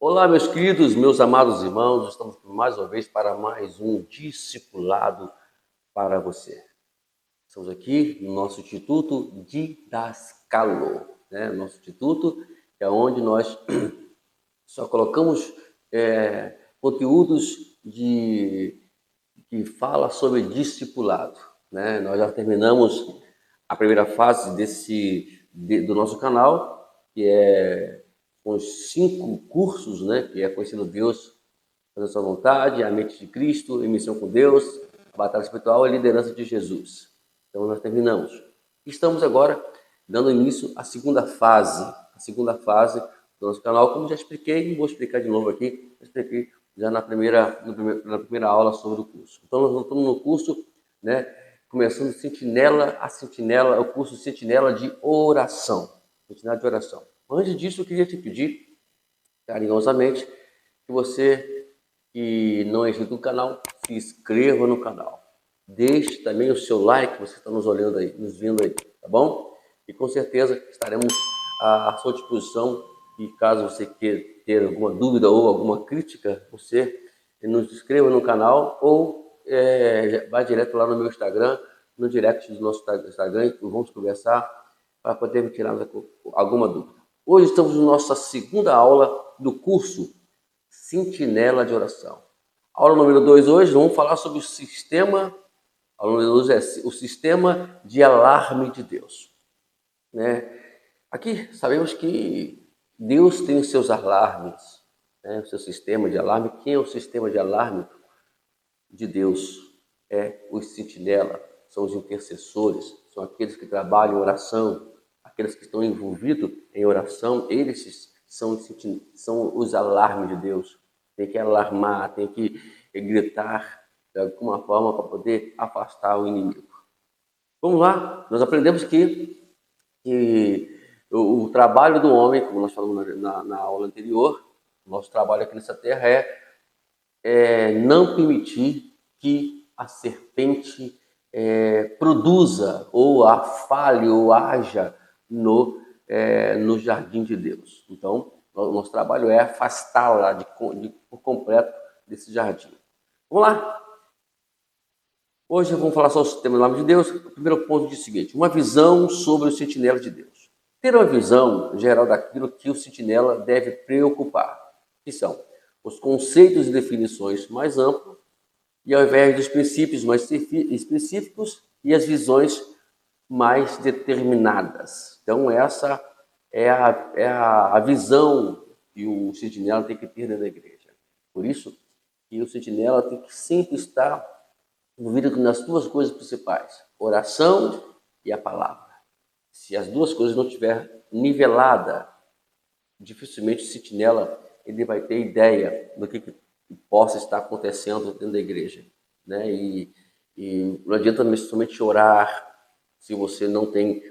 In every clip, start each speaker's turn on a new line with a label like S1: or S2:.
S1: Olá, meus queridos, meus amados irmãos, estamos mais uma vez para mais um discipulado para você. Estamos aqui no nosso Instituto Didascalo, né? Nosso instituto é onde nós só colocamos conteúdos que fala sobre discipulado, né? Nós já terminamos a primeira fase do nosso canal, que é com os 5 cursos, né? Que é Conhecendo Deus, Fazendo Sua Vontade, A Mente de Cristo, Em Missão com Deus, a Batalha Espiritual e a Liderança de Jesus. Então nós terminamos. Estamos agora dando início à segunda fase do nosso canal, como já expliquei, vou explicar de novo aqui, já expliquei já na primeira aula sobre o curso. Então nós estamos no curso, né, começando o curso Sentinela de Oração. Sentinela de Oração. Antes disso, eu queria te pedir, carinhosamente, que você que não é inscrito no canal, se inscreva no canal. Deixe também o seu like, você está nos olhando aí, nos vendo aí, tá bom? E com certeza estaremos à sua disposição. E caso você queira ter alguma dúvida ou alguma crítica, você nos inscreva no canal ou vá direto lá no meu Instagram, no direct do nosso Instagram, e vamos conversar para poder tirar alguma dúvida. Hoje estamos na nossa segunda aula do curso Sentinela de Oração. Aula número 2 hoje, vamos falar sobre o sistema. A aula número 2 é o sistema de alarme de Deus, né? Aqui sabemos que Deus tem os seus alarmes, né? O seu sistema de alarme. Quem é o sistema de alarme de Deus? É os sentinela, são os intercessores, são aqueles que trabalham em oração, aqueles que estão envolvidos em oração. Eles são os alarmes de Deus. Tem que alarmar, tem que gritar de alguma forma para poder afastar o inimigo. Vamos lá, nós aprendemos que o trabalho do homem, como nós falamos na aula anterior, o nosso trabalho aqui nessa terra é não permitir que a serpente produza ou falhe ou haja no jardim de Deus. Então, o nosso trabalho é afastá-la por completo desse jardim. Vamos lá? Hoje vamos falar sobre o sistema do alarme de Deus. O primeiro ponto diz o seguinte: uma visão sobre o sentinela de Deus. Ter uma visão geral daquilo que o sentinela deve preocupar, que são os conceitos e definições mais amplos, e ao invés dos princípios mais específicos e as visões mais determinadas. Então, essa é a visão que o sentinela tem que ter dentro da igreja. Por isso que o sentinela tem que sempre estar envolvido nas duas coisas principais: oração e a palavra. Se as duas coisas não estiver nivelada, dificilmente o sentinela ele vai ter ideia do que possa estar acontecendo dentro da igreja, né? E não adianta somente orar se você não tem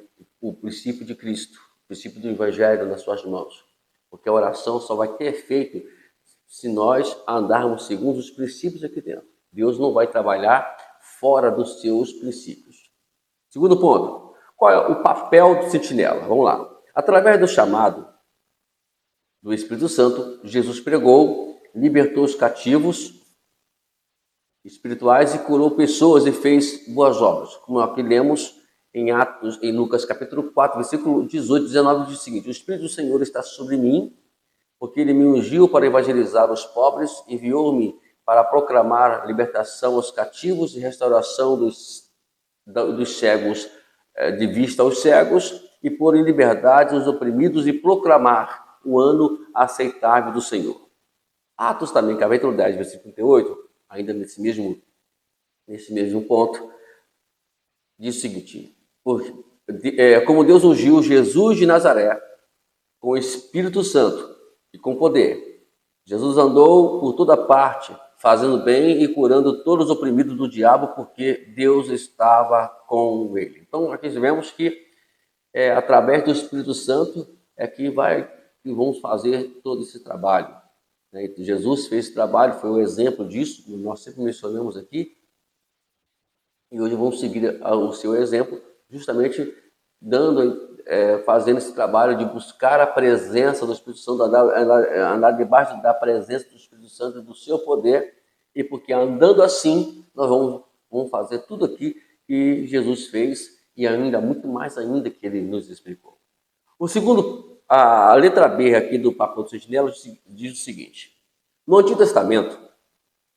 S1: o princípio de Cristo, o princípio do Evangelho nas suas mãos, porque a oração só vai ter efeito se nós andarmos segundo os princípios aqui dentro. Deus não vai trabalhar fora dos seus princípios. Segundo ponto, qual é o papel do sentinela? Vamos lá. Através do chamado do Espírito Santo, Jesus pregou, libertou os cativos espirituais e curou pessoas e fez boas obras. Como aqui lemos em Lucas capítulo 4, versículo 18 e 19, diz o seguinte: o Espírito do Senhor está sobre mim, porque ele me ungiu para evangelizar os pobres, enviou-me para proclamar libertação aos cativos e restauração dos cegos, de vista aos cegos, e pôr em liberdade os oprimidos e proclamar o ano aceitável do Senhor. Atos também, capítulo 10, versículo 38, ainda nesse mesmo ponto, diz o seguinte: como Deus ungiu Jesus de Nazaré com o Espírito Santo e com poder, Jesus andou por toda parte, fazendo bem e curando todos os oprimidos do diabo, porque Deus estava com ele. Então, aqui vemos que através do Espírito Santo é que vamos fazer todo esse trabalho, né? Jesus fez esse trabalho, foi o exemplo disso, nós sempre mencionamos aqui, e hoje vamos seguir o seu exemplo, justamente fazendo esse trabalho de buscar a presença do Espírito Santo, andar debaixo da presença do Espírito Santo e do seu poder, e porque andando assim, nós vamos fazer tudo aqui que Jesus fez e ainda muito mais ainda que ele nos explicou. O segundo, a letra B aqui do Papo do Sentinela diz o seguinte: no Antigo Testamento,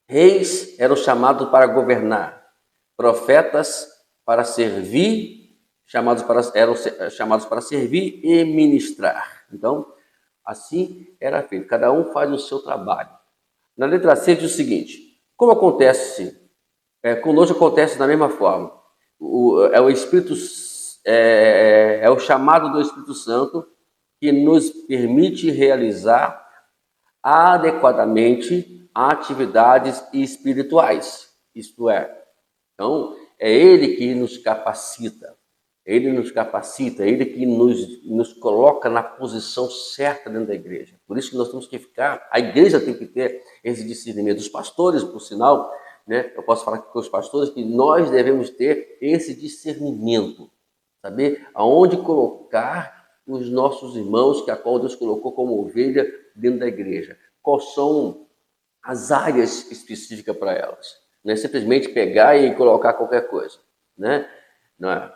S1: reis eram chamados para governar, profetas para servir, eram chamados para servir e ministrar. Então, assim era feito, cada um faz o seu trabalho. Na letra C diz o seguinte: como acontece, conosco acontece da mesma forma. O Espírito é o chamado do Espírito Santo que nos permite realizar adequadamente atividades espirituais. Isto é, então, é Ele que nos capacita. Ele que nos coloca na posição certa dentro da igreja. Por isso que nós temos que a igreja tem que ter esse discernimento. Os pastores, por sinal, né, eu posso falar com os pastores que nós devemos ter esse discernimento. Saber aonde colocar os nossos irmãos, que a qual Deus colocou como ovelha dentro da igreja. Quais são as áreas específicas para elas. Não é simplesmente pegar e colocar qualquer coisa. Né? Não é?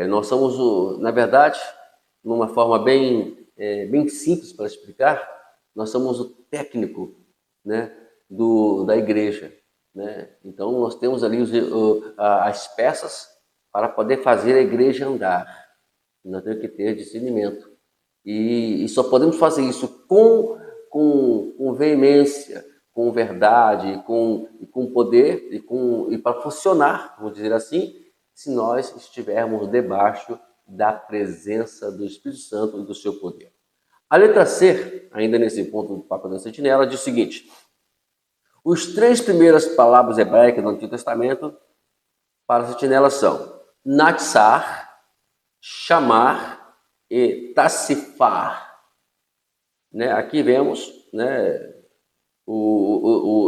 S1: Nós somos, na verdade, numa forma bem simples para explicar, nós somos o técnico, né, da igreja. Né? Então, nós temos ali as peças para poder fazer a igreja andar. Nós temos que ter discernimento. E só podemos fazer isso com veemência, com verdade, com poder e para funcionar, vamos dizer assim, se nós estivermos debaixo da presença do Espírito Santo e do seu poder. A letra C, ainda nesse ponto do Papo da Sentinela, diz o seguinte: os 3 primeiras palavras hebraicas do Antigo Testamento para a sentinela são natsar, chamar e tacifar. Né? Aqui vemos, né,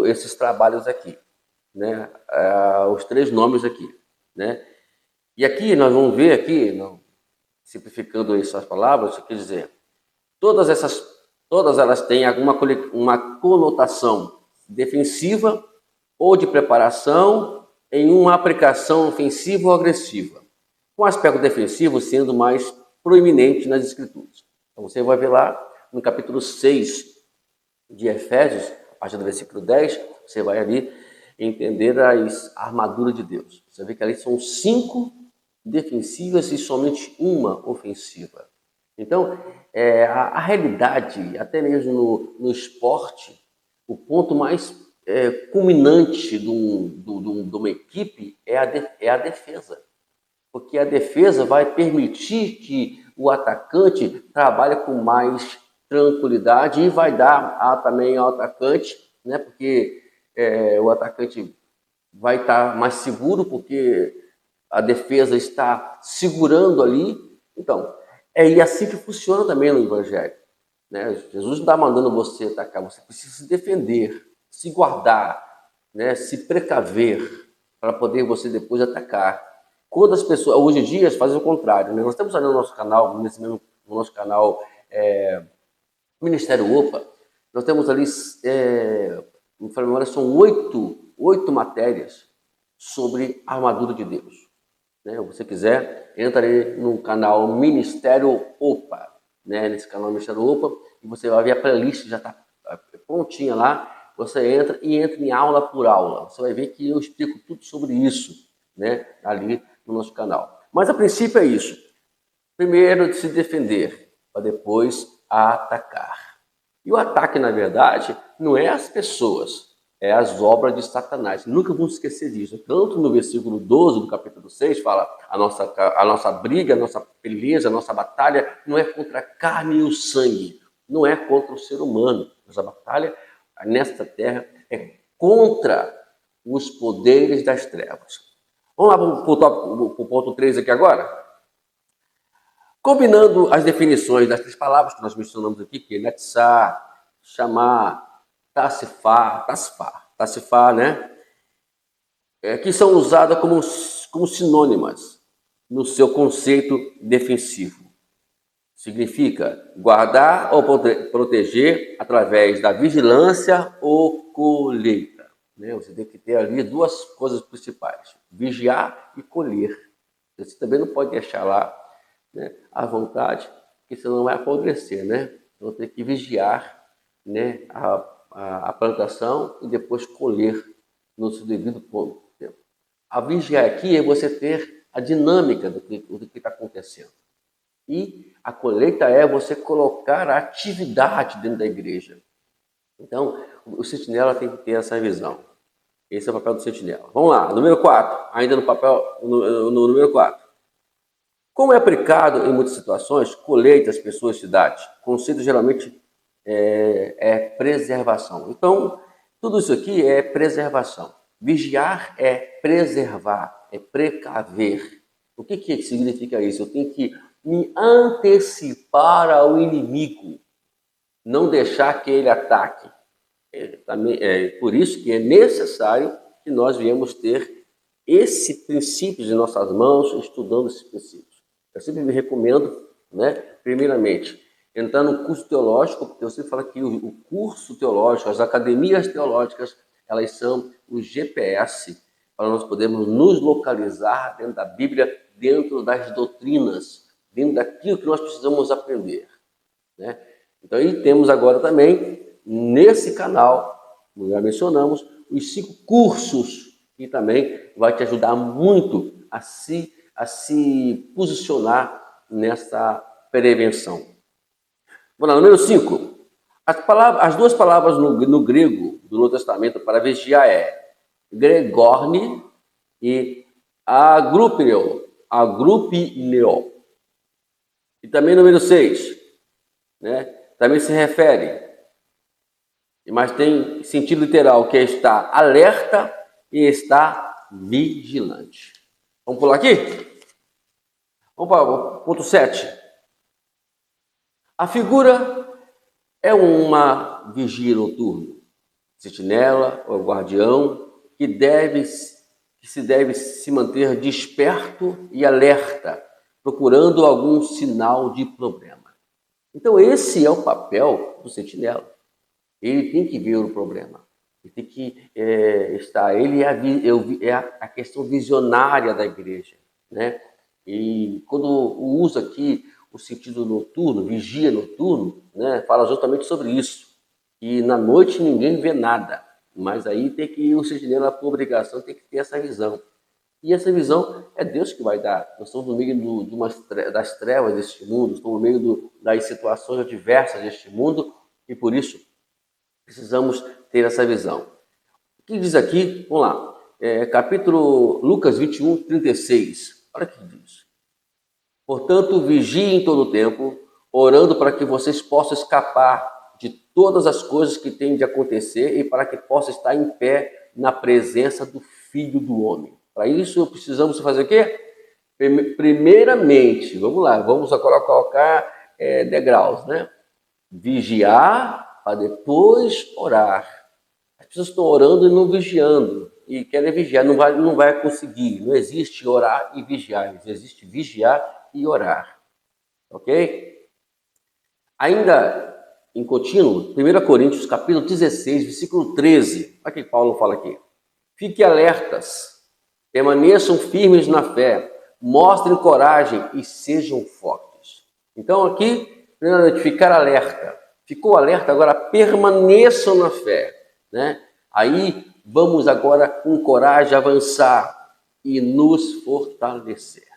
S1: esses trabalhos aqui, né? Os 3 nomes aqui. Né? E aqui nós vamos ver, aqui, simplificando essas palavras, quer dizer, todas elas têm uma conotação defensiva ou de preparação em uma aplicação ofensiva ou agressiva, com o aspecto defensivo sendo mais proeminente nas Escrituras. Então você vai ver lá no capítulo 6 de Efésios, a partir do versículo 10, você vai ali entender a armadura de Deus. Você vê que ali são 5 defensivas e somente uma ofensiva. Então, a realidade, até mesmo no esporte, o ponto mais culminante de uma equipe é a defesa. Porque a defesa vai permitir que o atacante trabalhe com mais tranquilidade e vai dar também ao atacante, né? Porque o atacante vai estar mais seguro, porque a defesa está segurando ali. Então, é assim que funciona também no Evangelho. Né? Jesus não está mandando você atacar, você precisa se defender, se guardar, né? Se precaver, para poder você depois atacar. Quando as pessoas, hoje em dia, fazem o contrário. Né? Nós temos ali no nosso canal, no nosso canal Ministério Opa, nós temos ali, me falo memória, são 8 matérias sobre a armadura de Deus. Né? Se você quiser, entra aí no canal Ministério Opa, né? Nesse canal Ministério Opa, e você vai ver a playlist, já está prontinha lá. Você entra em aula por aula. Você vai ver que eu explico tudo sobre isso, né? Ali no nosso canal. Mas a princípio é isso. Primeiro se defender, para depois atacar. E o ataque, na verdade, não é as pessoas, é as obras de Satanás. Nunca vamos esquecer disso. Tanto no versículo 12 do capítulo 6, fala a nossa briga, a nossa peleja, a nossa batalha não é contra a carne e o sangue, não é contra o ser humano. Nossa batalha nesta terra é contra os poderes das trevas. Vamos lá para o ponto 3 aqui agora? Combinando as definições das 3 palavras que nós mencionamos aqui, que é natsar, chamar, tacifar, né? Que são usadas como sinônimas no seu conceito defensivo. Significa guardar ou proteger através da vigilância ou colheita. Né? Você tem que ter ali duas coisas principais: vigiar e colher. Você também não pode deixar lá, né, à vontade, porque senão vai apodrecer, né? Então tem que vigiar, né, a plantação e depois colher no seu devido tempo. A vigiar aqui é você ter a dinâmica do que está acontecendo. E a colheita é você colocar a atividade dentro da igreja. Então, o sentinela tem que ter essa visão. Esse é o papel do sentinela. Vamos lá, número 4. Ainda no papel, no número 4. Como é aplicado em muitas situações, colheita, as pessoas, cidades, o conceito geralmente é preservação. Então, tudo isso aqui é preservação. Vigiar é preservar, é precaver. O que significa isso? Eu tenho que me antecipar ao inimigo, não deixar que ele ataque. É por isso que é necessário que nós viemos ter esse princípio em nossas mãos, estudando esses princípios. Eu sempre me recomendo, né, primeiramente, entrar no curso teológico, porque eu sempre falo que o curso teológico, as academias teológicas, elas são o GPS para nós podermos nos localizar dentro da Bíblia, dentro das doutrinas, dentro daquilo que nós precisamos aprender, né? Então, aí temos agora também, nesse canal, como já mencionamos, os 5 cursos, que também vai te ajudar muito a se posicionar nessa prevenção. Vamos lá, número 5. As duas palavras no grego do Novo Testamento para vigiar é gregorne e agrupneo. E também número 6, né? Também se refere, mas tem sentido literal, que é estar alerta e estar vigilante. Vamos pular aqui? Vamos para o ponto 7. A figura é uma vigia noturno, sentinela ou guardião, que se deve se manter desperto e alerta, procurando algum sinal de problema. Então, esse é o papel do sentinela. Ele tem que ver o problema. Ele tem que estar. Ele é a questão visionária da igreja, né? E quando usa aqui o sentido noturno, vigia noturno, né, fala justamente sobre isso. E na noite ninguém vê nada. Mas aí tem que o sentinela, por obrigação, tem que ter essa visão. E essa visão é Deus que vai dar. Nós estamos no meio das trevas deste mundo, estamos no meio das situações adversas deste mundo, e por isso precisamos ter essa visão. O que diz aqui? Vamos lá. Capítulo Lucas 21, 36. Olha o que diz. Portanto, vigiem em todo o tempo, orando para que vocês possam escapar de todas as coisas que têm de acontecer e para que possam estar em pé na presença do Filho do Homem. Para isso, precisamos fazer o quê? Primeiramente, vamos lá, vamos colocar degraus, né? Vigiar para depois orar. As pessoas estão orando e não vigiando, e querem vigiar, não vai conseguir. Não existe orar e vigiar, existe vigiar e orar. Ok? Ainda em contínuo, 1 Coríntios capítulo 16, versículo 13. Olha o que Paulo fala aqui. Fiquem alertas. Permaneçam firmes na fé, mostrem coragem e sejam fortes. Então aqui, primeiramente, ficar alerta. Ficou alerta, agora permaneçam na fé, né? Aí vamos agora com coragem avançar e nos fortalecer.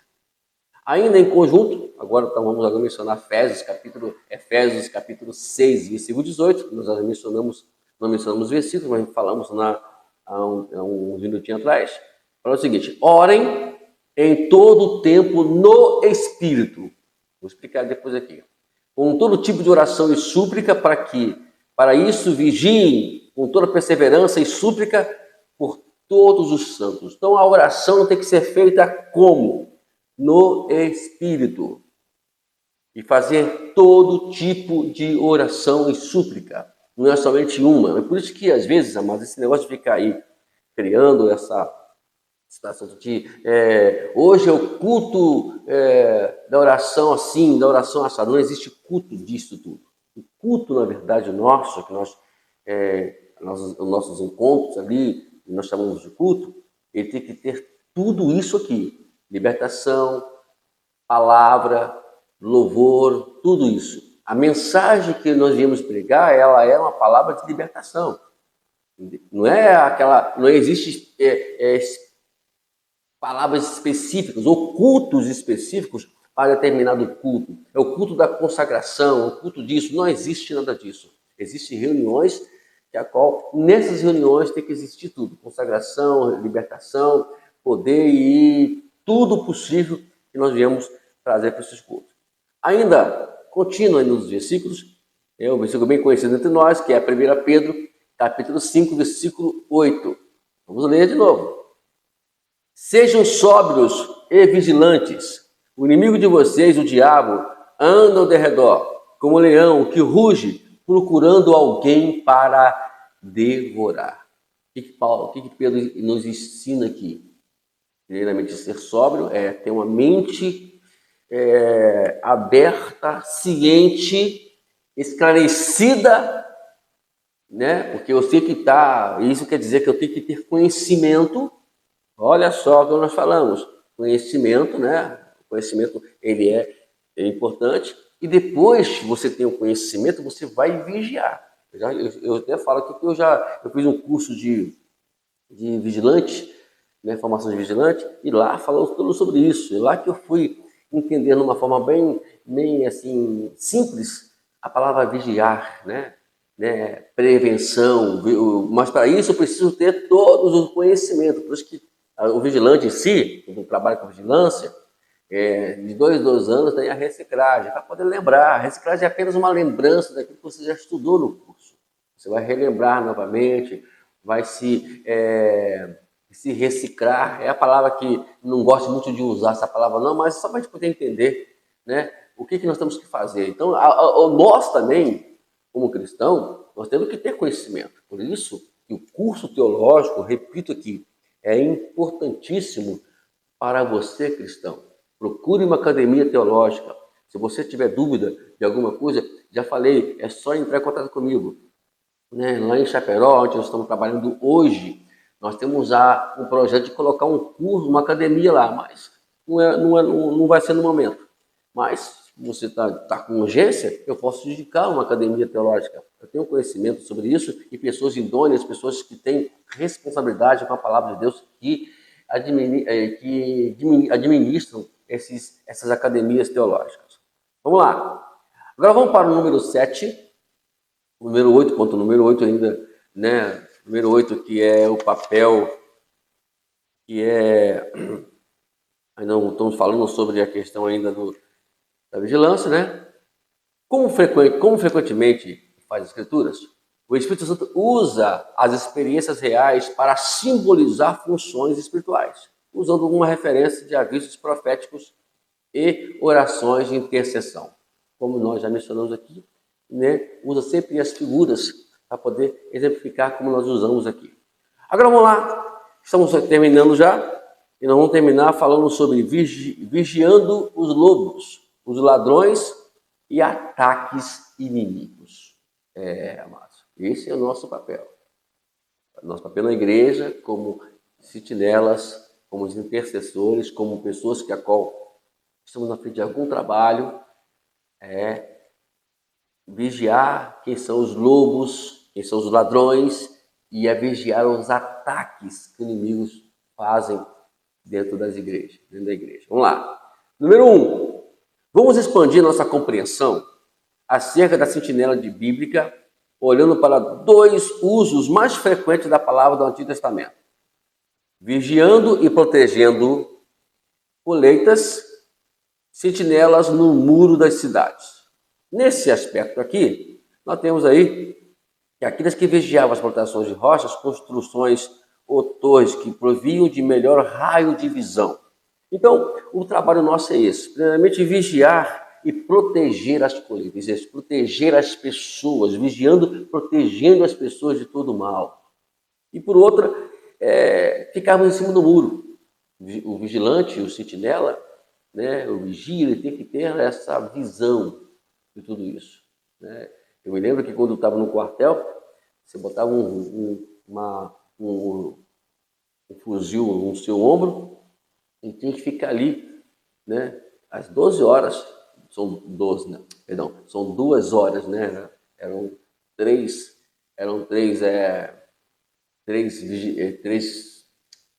S1: Ainda em conjunto, agora vamos mencionar Efésios capítulo 6, versículo 18, nós já mencionamos, não mencionamos versículos, mas falamos há uns minutinhos atrás. Fala o seguinte: orem em todo o tempo no Espírito. Vou explicar depois aqui. Com todo tipo de oração e súplica, para isso vigiem com toda perseverança e súplica por todos os santos. Então a oração tem que ser feita como? No Espírito. E fazer todo tipo de oração e súplica. Não é somente uma. É por isso que às vezes, amados, esse negócio de ficar aí criando citação de hoje é o culto da oração assim, da oração assada. Não existe culto disso tudo. O culto, na verdade, nosso, que os nossos encontros ali, nós chamamos de culto, ele tem que ter tudo isso aqui. Libertação, palavra, louvor, tudo isso. A mensagem que nós viemos pregar, ela é uma palavra de libertação. Não é aquela, não existe palavras específicas ou cultos específicos para determinado culto. É o culto da consagração, o culto disso. Não existe nada disso. Existem reuniões nessas reuniões tem que existir tudo. Consagração, libertação, poder e tudo possível que nós viemos trazer para esses cultos. Ainda, continua nos versículos, um versículo bem conhecido entre nós, que é 1 Pedro, capítulo 5, versículo 8. Vamos ler de novo. Sejam sóbrios e vigilantes. O inimigo de vocês, o diabo, anda ao derredor, como um leão que ruge, procurando alguém para devorar. O que Pedro nos ensina aqui? Primeiramente, ser sóbrio é ter uma mente aberta, ciente, esclarecida, né? Porque eu sei que isso quer dizer que eu tenho que ter conhecimento. Olha só o que nós falamos, conhecimento, né? O conhecimento ele é importante e depois que você tem o conhecimento, você vai vigiar. Eu até falo aqui que eu fiz um curso de vigilante, né? Formação de vigilante, e lá falou tudo sobre isso. E lá que eu fui entender de uma forma bem assim simples a palavra vigiar, né? Prevenção, mas para isso eu preciso ter todos os conhecimentos. Por isso que o vigilante em si, quando trabalha com vigilância, de 2 anos tem a reciclagem, para poder lembrar. A reciclagem é apenas uma lembrança daquilo que você já estudou no curso. Você vai relembrar novamente, vai se reciclar. É a palavra que não gosto muito de usar essa palavra não, mas só para a gente poder entender, né, o que nós temos que fazer. Então, nós também, como cristão, nós temos que ter conhecimento. Por isso que o curso teológico, repito aqui, é importantíssimo para você, cristão. Procure uma academia teológica. Se você tiver dúvida de alguma coisa, já falei, é só entrar em contato comigo. Né? Lá em Chapecó, onde nós estamos trabalhando hoje, nós temos um projeto de colocar um curso, uma academia lá, mas não vai ser no momento. Mas se você está com urgência, eu posso indicar uma academia teológica. Eu tenho conhecimento sobre isso e pessoas idôneas, pessoas que têm responsabilidade com a palavra de Deus, que administram essas academias teológicas. Vamos lá. Agora vamos para o número 7, o número 8, ponto número 8 ainda, né? Número 8, que é o papel, ainda não estamos falando sobre a questão ainda da vigilância, né? Como frequentemente faz as Escrituras, o Espírito Santo usa as experiências reais para simbolizar funções espirituais, usando uma referência de avisos proféticos e orações de intercessão. Como nós já mencionamos aqui, né? Usa sempre as figuras para poder exemplificar como nós usamos aqui. Agora vamos lá, estamos terminando já, e nós vamos terminar falando sobre vigiando os lobos, os ladrões e ataques inimigos. Amados, esse é o nosso papel. Nosso papel na igreja, como sentinelas, como intercessores, como pessoas que estamos na frente de algum trabalho, vigiar quem são os lobos, quem são os ladrões, e vigiar os ataques que os inimigos fazem dentro da igreja. Vamos lá. Número 1. Vamos expandir nossa compreensão acerca da sentinela bíblica, olhando para 2 usos mais frequentes da palavra do Antigo Testamento. Vigiando e protegendo colheitas, sentinelas no muro das cidades. Nesse aspecto aqui, nós temos aí que aqueles que vigiavam as plantações de rochas, construções ou torres que proviam de melhor raio de visão. Então, o trabalho nosso é esse. Primeiramente, vigiar e proteger as colheitas, proteger as pessoas, protegendo as pessoas de todo mal. E por outra, ficarmos em cima do muro. o vigilante, o sentinela, né, o vigia, ele tem que ter essa visão de tudo isso, né? Eu me lembro que quando eu estava no quartel, você botava um fuzil no seu ombro e tinha que ficar ali, né, às 12 horas, são 12, né? Perdão, são 2 horas, né? Eram três, eram três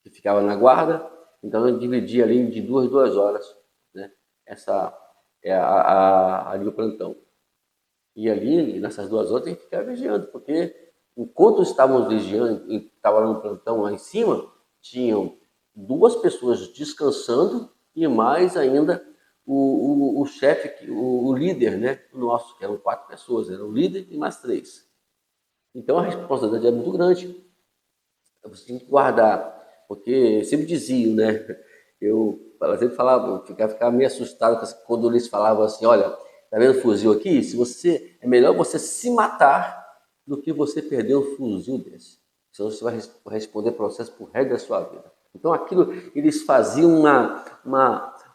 S1: que ficavam na guarda, então eu dividia ali de 2 horas, né? Essa é ali o plantão. E ali, nessas 2 horas, tem que ficar vigiando, porque enquanto estávamos vigiando, estava no plantão lá em cima, tinham 2 pessoas descansando e mais ainda o chefe, o líder, né, o nosso, que eram 4 pessoas, era o líder e mais 3. Então a responsabilidade é muito grande. Você tem que guardar, porque sempre diziam, né? Ela sempre falava, eu ficava meio assustado quando eles falavam assim, olha, tá vendo o fuzil aqui? É melhor você se matar do que você perder um fuzil desse. Senão você vai responder processo por resto da sua vida. Então aquilo, eles faziam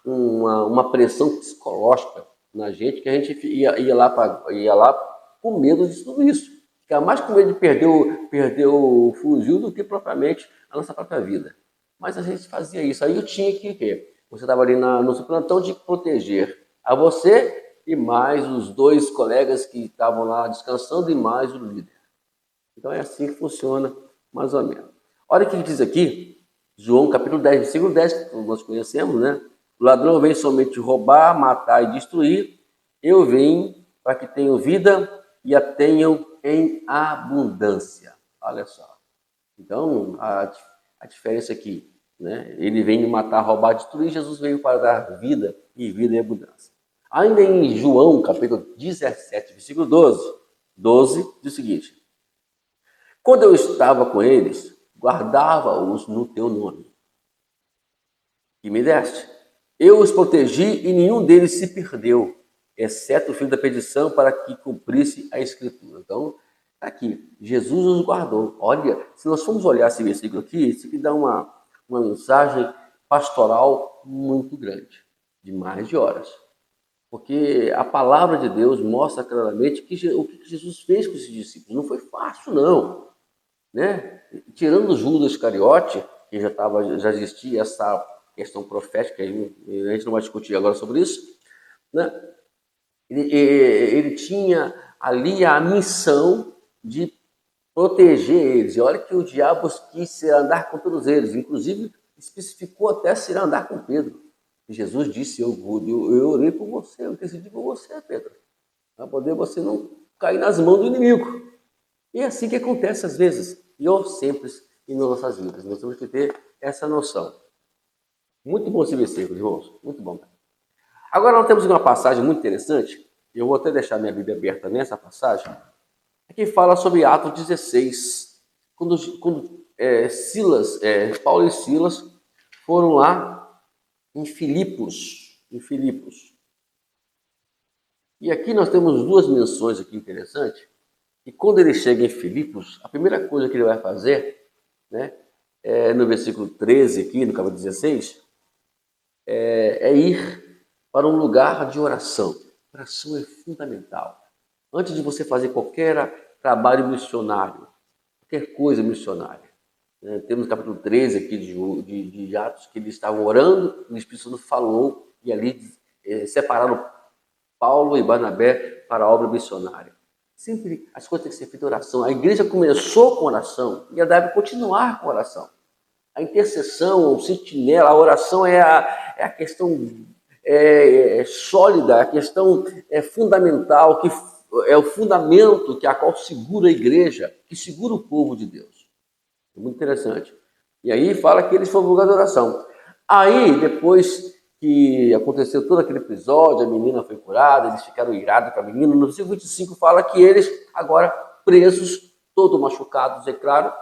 S1: uma pressão psicológica na gente, que a gente ia lá com medo de tudo isso. Ficava mais com medo de perder o fuzil do que propriamente a nossa própria vida. Mas a gente fazia isso. Aí eu tinha que você estava ali no seu plantão de proteger a você e mais os 2 colegas que estavam lá descansando e mais o líder. Então é assim que funciona, mais ou menos. Olha o que diz aqui, João capítulo 10, versículo 10, que nós conhecemos, né? O ladrão vem somente roubar, matar e destruir. Eu vim para que tenham vida e a tenham em abundância. Olha só. Então, a diferença aqui, né? Ele veio matar, roubar, destruir. Jesus veio para dar vida e vida em abundância. Ainda em João, capítulo 17, versículo 12 diz o seguinte: quando eu estava com eles, guardava-os no teu nome, que me deste. Eu os protegi e nenhum deles se perdeu, exceto o filho da perdição, para que cumprisse a Escritura. Então, aqui, Jesus os guardou. Olha, se nós formos olhar esse versículo aqui, isso aqui dá uma mensagem pastoral muito grande, de mais de horas. Porque a palavra de Deus mostra claramente o que Jesus fez com esses discípulos. Não foi fácil, não, né? Tirando Judas Iscariote, que já existia essa questão profética, a gente não vai discutir agora sobre isso, né? Ele tinha ali a missão de proteger eles. E olha que o diabo quis andar com todos eles, inclusive especificou até se andar com Pedro. E Jesus disse, eu orei por você, eu decidi por você, Pedro, para poder você não cair nas mãos do inimigo. E é assim que acontece às vezes, e ou sempre em nossas vidas. Nós temos que ter essa noção. Muito bom esse versículo, irmãos, muito bom. Agora nós temos uma passagem muito interessante, eu vou até deixar minha Bíblia aberta nessa passagem, que fala sobre Atos 16, quando Paulo e Silas foram lá em Filipos. E aqui nós temos 2 menções aqui interessantes, e quando ele chega em Filipos, a primeira coisa que ele vai fazer, né, no versículo 13 aqui, no capítulo 16, é ir para um lugar de oração. Oração é fundamental. Antes de você fazer qualquer trabalho missionário, qualquer coisa missionária. Temos o capítulo 13 aqui de Atos, que eles estavam orando, o Espírito Santo falou, e ali separaram Paulo e Barnabé para a obra missionária. Sempre as coisas têm que ser feitas em oração. A igreja começou com oração e ela deve continuar com oração. A intercessão, o sentinela, a oração é a questão sólida, a questão fundamental, que é o fundamento a qual segura a igreja, que segura o povo de Deus. É muito interessante. E aí fala que eles foram no lugar de oração. Aí, depois que aconteceu todo aquele episódio, a menina foi curada, eles ficaram irados com a menina. No versículo 25 fala que eles, agora presos, todos machucados, é claro,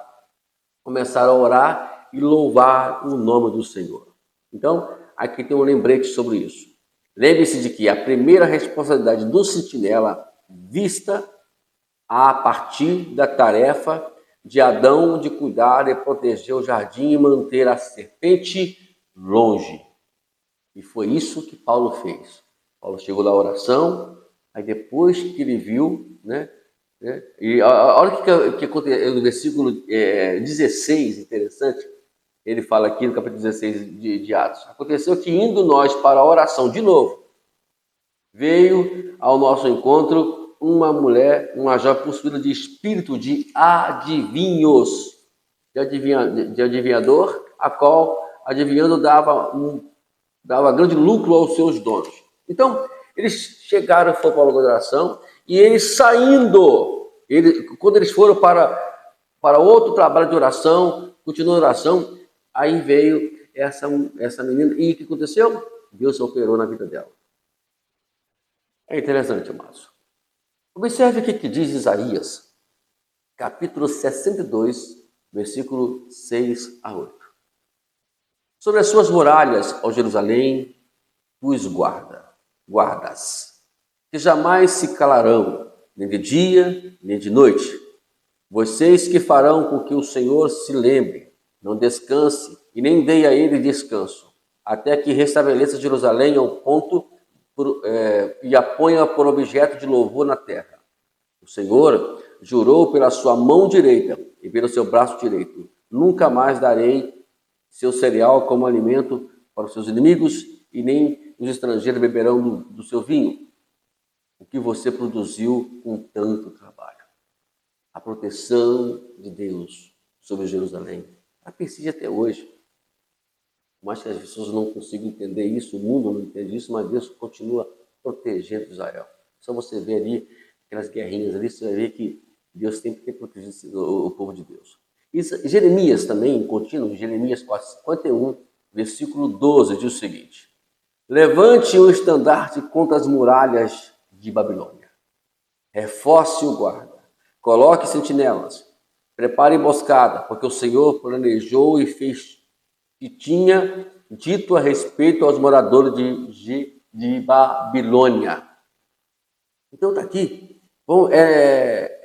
S1: começaram a orar e louvar o nome do Senhor. Então, aqui tem um lembrete sobre isso. Lembre-se de que a primeira responsabilidade do sentinela vista a partir da tarefa de Adão de cuidar e proteger o jardim e manter a serpente longe. E foi isso que Paulo fez. Paulo chegou na oração, aí depois que ele viu, né? E olha o que aconteceu no versículo 16, interessante. Ele fala aqui no capítulo 16 de Atos. Aconteceu que indo nós para a oração de novo, veio ao nosso encontro uma mulher, uma jovem possuída de espírito de adivinhos, de adivinhador, a qual, adivinhando, dava grande lucro aos seus donos. Então, eles chegaram, foram para a oração, e eles saindo, quando eles foram para outro trabalho de oração, continuou a oração, aí veio essa menina, e o que aconteceu? Deus operou na vida dela. É interessante, amados. Observe o que diz Isaías, capítulo 62, versículo 6 a 8. Sobre as suas muralhas, ó Jerusalém, tu os guardas, que jamais se calarão, nem de dia, nem de noite. Vocês que farão com que o Senhor se lembre, não descanse e nem dê a ele descanso, até que restabeleça Jerusalém ao ponto e a ponha por objeto de louvor na terra. O Senhor jurou pela sua mão direita e pelo seu braço direito: nunca mais darei seu cereal como alimento para os seus inimigos, e nem os estrangeiros beberão do seu vinho. O que você produziu com tanto trabalho. A proteção de Deus sobre Jerusalém. Ela persiste até hoje. Mas que as pessoas não consigam entender isso, o mundo não entende isso, mas Deus continua protegendo Israel. Só você ver ali aquelas guerrinhas ali, você vai ver que Deus sempre tem protegido o povo de Deus. Isso, Jeremias também, em contínuo, Jeremias 51, versículo 12, diz o seguinte: levante o estandarte contra as muralhas de Babilônia, reforce o guarda, coloque sentinelas, prepare emboscada, porque o Senhor planejou e fez que tinha dito a respeito aos moradores de Babilônia. Então está aqui. Bom,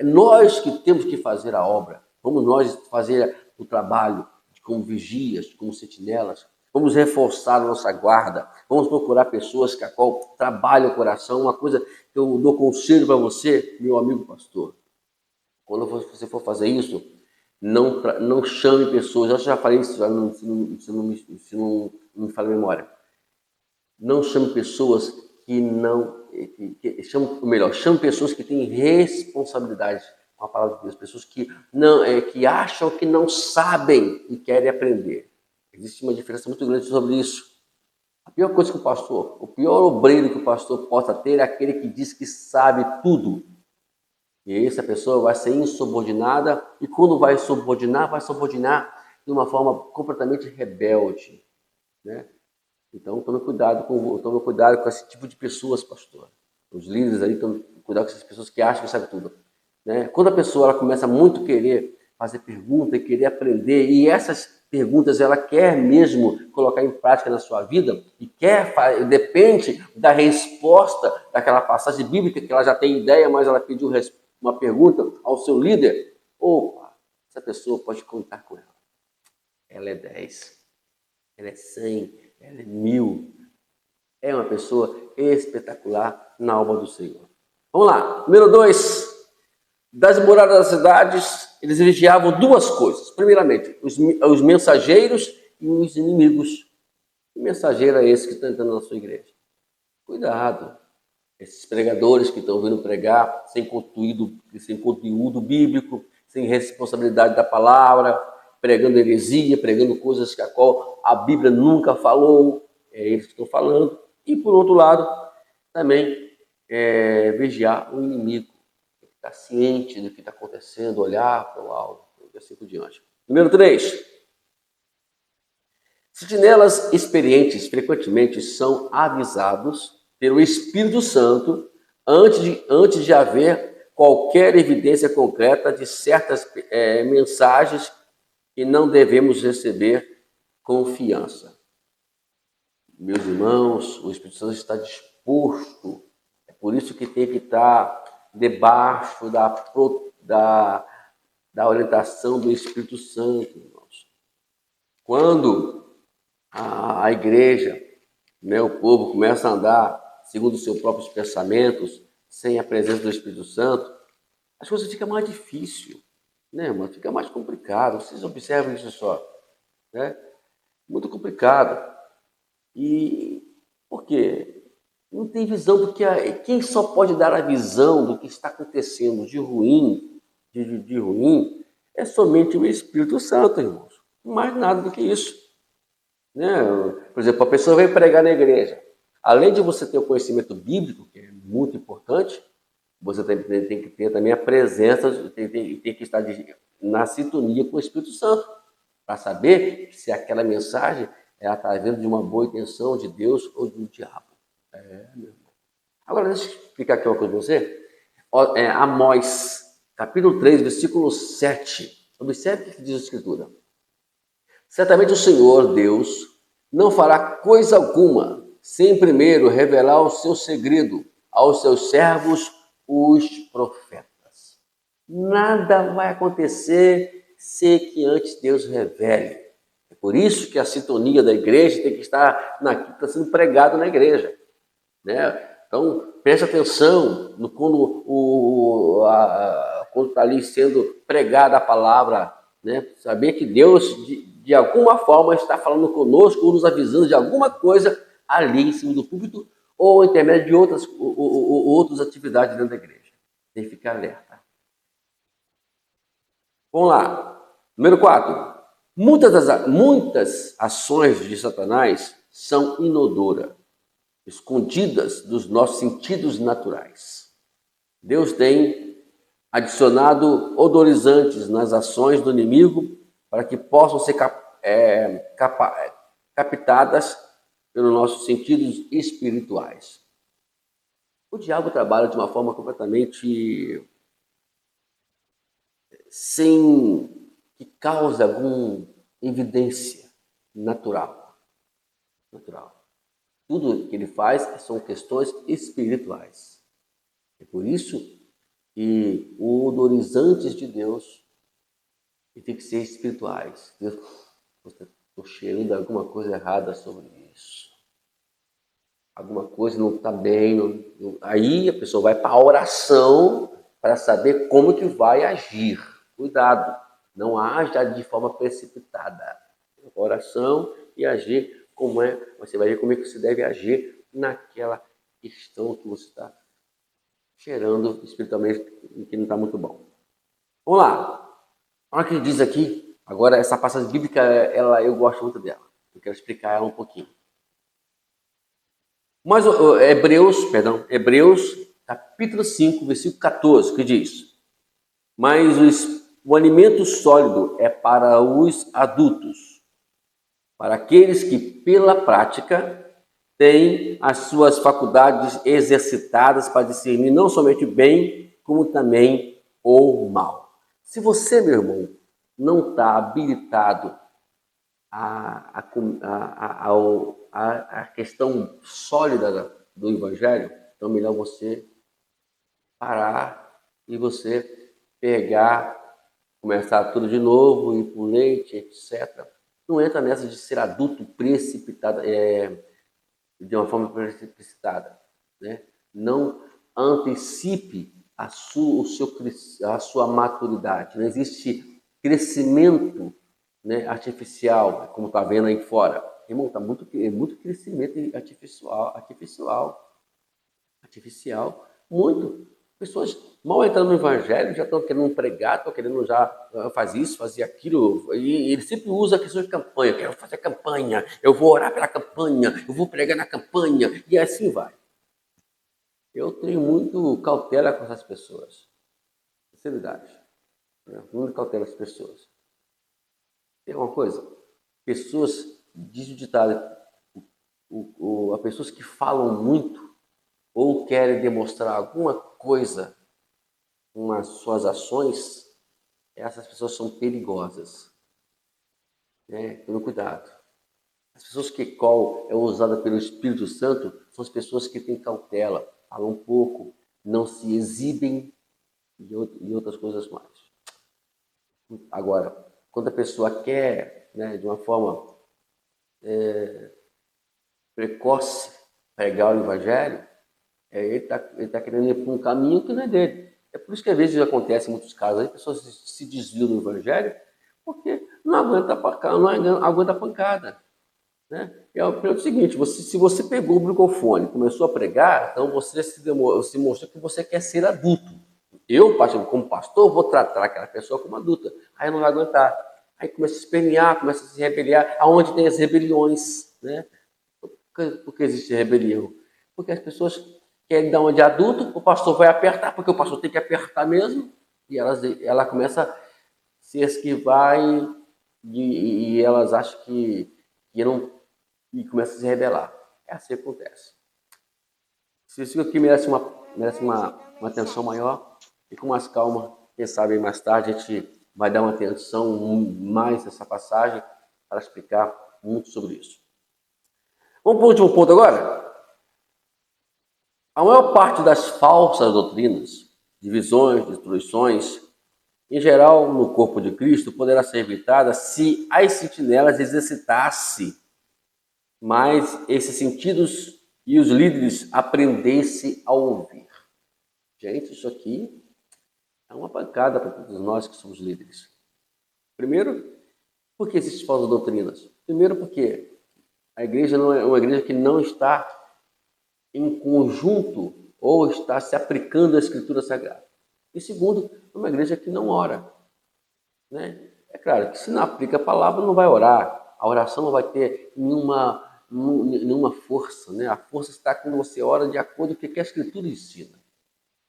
S1: nós que temos que fazer a obra. Vamos nós fazer o trabalho como vigias, como sentinelas. Vamos reforçar a nossa guarda. Vamos procurar pessoas que a qual trabalham o coração. Uma coisa que eu dou conselho para você, meu amigo pastor. Quando você for fazer isso, não chame pessoas. Eu já falei isso, se não me falha a memória. Não chame pessoas chame pessoas que têm responsabilidade com a palavra de Deus, pessoas que acham que não sabem e querem aprender. Existe uma diferença muito grande sobre isso. A pior coisa que o pior obreiro que o pastor possa ter é aquele que diz que sabe tudo. E essa pessoa vai ser insubordinada, e quando vai subordinar de uma forma completamente rebelde, né? Então, tome cuidado com esse tipo de pessoas, pastor. Os líderes aí, tome cuidado com essas pessoas que acham que sabem tudo, né? Quando a pessoa ela começa muito a querer fazer pergunta e querer aprender, e essas perguntas ela quer mesmo colocar em prática na sua vida, e depende da resposta daquela passagem bíblica, que ela já tem ideia, mas ela pediu uma pergunta ao seu líder, opa, essa pessoa pode contar com ela. Ela é 10, ela é 100, ela é 1000. É uma pessoa espetacular na alma do Senhor. Vamos lá. Número 2. Das muralhas das cidades, eles vigiavam duas coisas. Primeiramente, os mensageiros e os inimigos. Que mensageiro é esse que está entrando na sua igreja? Cuidado. Esses pregadores que estão vindo pregar sem conteúdo bíblico, sem responsabilidade da palavra, pregando heresia, pregando coisas que a qual a Bíblia nunca falou, eles que estão falando. E, por outro lado, também vigiar o inimigo, estar ciente do que está acontecendo, olhar para o alvo, e assim por diante. Número 3. Sentinelas experientes frequentemente são avisados pelo Espírito Santo antes de haver qualquer evidência concreta de certas mensagens que não devemos receber confiança. Meus irmãos, o Espírito Santo está disposto. É por isso que tem que estar debaixo da orientação do Espírito Santo, irmãos. Quando a igreja, né, o povo começa a andar segundo os seus próprios pensamentos, sem a presença do Espírito Santo, as coisas ficam mais difíceis, né, irmão? Fica mais complicado. Vocês observam isso só, né? Muito complicado. E por quê? Não tem visão, porque quem só pode dar a visão do que está acontecendo de ruim, de ruim, é somente o Espírito Santo, irmãos. Mais nada do que isso. Né? Por exemplo, a pessoa vem pregar na igreja. Além de você ter o conhecimento bíblico, que é muito importante, você tem que ter também a presença, tem que estar na sintonia com o Espírito Santo, para saber se aquela mensagem está vindo de uma boa intenção de Deus ou do diabo. Meu irmão. Agora, deixa eu explicar aqui uma coisa para você. Amós, capítulo 3, versículo 7. Observe o que diz a Escritura. Certamente o Senhor, Deus, não fará coisa alguma sem primeiro revelar o seu segredo aos seus servos, os profetas. Nada vai acontecer sem que antes Deus revele. É por isso que a sintonia da igreja tem que estar naquilo que está sendo pregado na igreja. Né? Então, preste atenção quando está ali sendo pregada a palavra, né? Saber que Deus, de alguma forma, está falando conosco ou nos avisando de alguma coisa ali em cima do púlpito ou intermédio de outras atividades dentro da igreja. Tem que ficar alerta. Vamos lá. Número 4. Muitas ações de Satanás são inodoras, escondidas dos nossos sentidos naturais. Deus tem adicionado odorizantes nas ações do inimigo para que possam ser captadas pelos nossos sentidos espirituais. O diabo trabalha de uma forma completamente sem que cause alguma evidência natural. Tudo que ele faz são questões espirituais. É por isso que os odorizantes de Deus tem que ser espirituais. Deus, estou cheirando alguma coisa errada sobre isso. Alguma coisa não está bem. Aí a pessoa vai para a oração para saber como que vai agir. Cuidado, não haja de forma precipitada. Oração e agir como é. Você vai ver como é que você deve agir naquela questão que você está cheirando espiritualmente que não está muito bom. Vamos lá. Olha o que ele diz aqui. Agora, essa passagem bíblica, eu gosto muito dela. Eu quero explicar ela um pouquinho. Mas Hebreus, capítulo 5, versículo 14, que diz: Mas o alimento sólido é para os adultos, para aqueles que, pela prática, têm as suas faculdades exercitadas para discernir não somente o bem, como também o mal. Se você, meu irmão, não está habilitado a questão sólida do Evangelho, então é melhor você parar e você pegar, começar tudo de novo, ir para o leite, etc. Não entra nessa de ser adulto precipitado, de uma forma precipitada. Né? Não antecipe a sua maturidade. Não existe crescimento, né, artificial, como está vendo aí fora. Irmão, está muito crescimento artificial, muito. Pessoas mal entrando no evangelho, já estão querendo pregar, estão querendo já fazer isso, fazer aquilo, e ele sempre usa a questão de campanha. Quero fazer campanha, eu vou orar pela campanha, eu vou pregar na campanha, e assim vai. Eu tenho muito cautela com essas pessoas, sinceridade, muito cautela com as pessoas. Tem uma coisa, pessoas, diz o ditado, as pessoas que falam muito ou querem demonstrar alguma coisa com as suas ações, essas pessoas são perigosas. Né? Tome cuidado. As pessoas que qual é usada pelo Espírito Santo são as pessoas que têm cautela, falam pouco, não se exibem e outras coisas mais. Agora, quando a pessoa quer, né, de uma forma precoce pregar o evangelho, ele tá querendo ir para um caminho que não é dele. É por isso que às vezes acontece em muitos casos, as pessoas se desviam do evangelho porque não aguenta a pancada. Né? É o seguinte, se você pegou o microfone e começou a pregar, então você se mostrou que você quer ser adulto. Eu, como pastor, vou tratar aquela pessoa como adulta. Aí não vai aguentar. Aí começa a espernear, começa a se rebeliar. Aonde tem as rebeliões? Né? Por que existe rebelião? Porque as pessoas querem dar uma de adulto, o pastor vai apertar, porque o pastor tem que apertar mesmo, e ela começa a se esquivar e elas acham que não, e começa a se rebelar. É assim que acontece. Se isso aqui merece uma atenção maior, e com mais calma, quem sabe mais tarde a gente vai dar uma atenção mais nessa passagem para explicar muito sobre isso. Vamos para o último ponto agora? A maior parte das falsas doutrinas, divisões, destruições, em geral no corpo de Cristo, poderá ser evitada se as sentinelas exercitassem mais esses sentidos e os líderes aprendessem a ouvir. Gente, isso aqui é uma pancada para todos nós que somos líderes. Primeiro, por que existem falsas doutrinas? Primeiro, porque a igreja não é uma igreja que não está em conjunto ou está se aplicando a Escritura Sagrada. E segundo, é uma igreja que não ora. Né? É claro que se não aplica a palavra, não vai orar. A oração não vai ter nenhuma força. Né? A força está quando você ora de acordo com o que a Escritura ensina.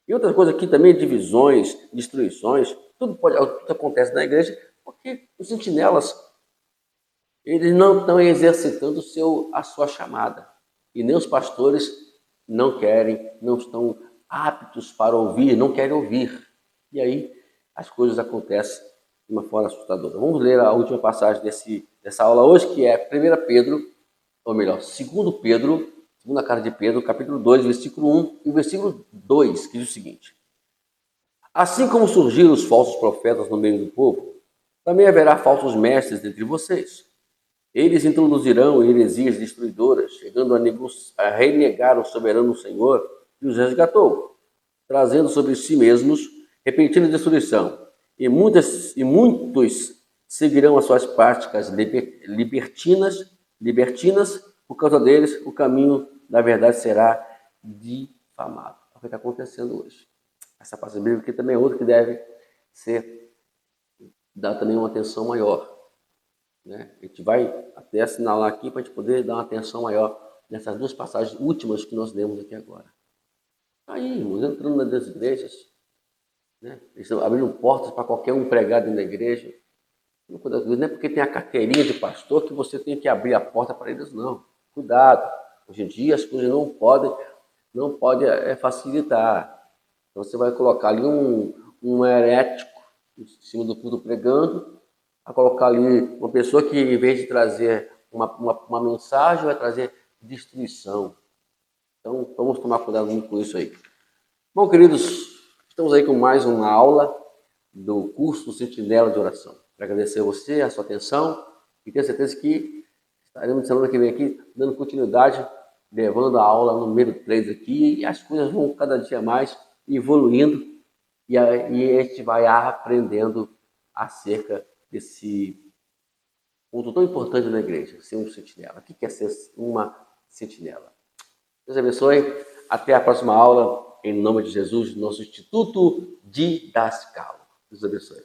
S1: E outra coisa aqui também, divisões, destruições, tudo acontece na igreja porque os sentinelas, eles não estão exercitando a sua chamada. E nem os pastores não estão aptos para ouvir, não querem ouvir. E aí as coisas acontecem de uma forma assustadora. Vamos ler a última passagem dessa aula hoje, que é 1 Pedro, ou melhor, 2 Pedro, segunda carta de Pedro, capítulo 2, versículo 1 e versículo 2, que diz o seguinte: assim como surgiram os falsos profetas no meio do povo, também haverá falsos mestres entre vocês. Eles introduzirão heresias destruidoras, chegando a renegar o soberano Senhor que os resgatou, trazendo sobre si mesmos repentina destruição. E muitos seguirão as suas práticas libertinas, por causa deles o caminho da verdade será difamado. É o que está acontecendo hoje. Essa passagem bíblica aqui também é outra que deve ser dar também uma atenção maior. Né? A gente vai até assinalar aqui para a gente poder dar uma atenção maior nessas duas passagens últimas que nós lemos aqui agora. Aí, irmãos, entrando nas igrejas, né? Eles estão abrindo portas para qualquer um pregar dentro da igreja. Não é porque tem a carteirinha de pastor que você tem que abrir a porta para eles, não. Cuidado. Hoje em dia as coisas não podem facilitar. Então você vai colocar ali um herético em cima do púlpito pregando, a colocar ali uma pessoa que, em vez de trazer uma mensagem, vai trazer destruição. Então, vamos tomar cuidado muito com isso aí. Bom, queridos, estamos aí com mais uma aula do curso Sentinela de Oração. Quero agradecer a você, a sua atenção, e tenho certeza que estaremos semana que vem aqui, dando continuidade, levando a aula número 3 aqui, e as coisas vão cada dia mais evoluindo, e a gente vai aprendendo acerca desse ponto tão importante na igreja, ser um sentinela. O que é ser uma sentinela? Deus abençoe. Até a próxima aula, em nome de Jesus, nosso Instituto Didascalo. Deus abençoe.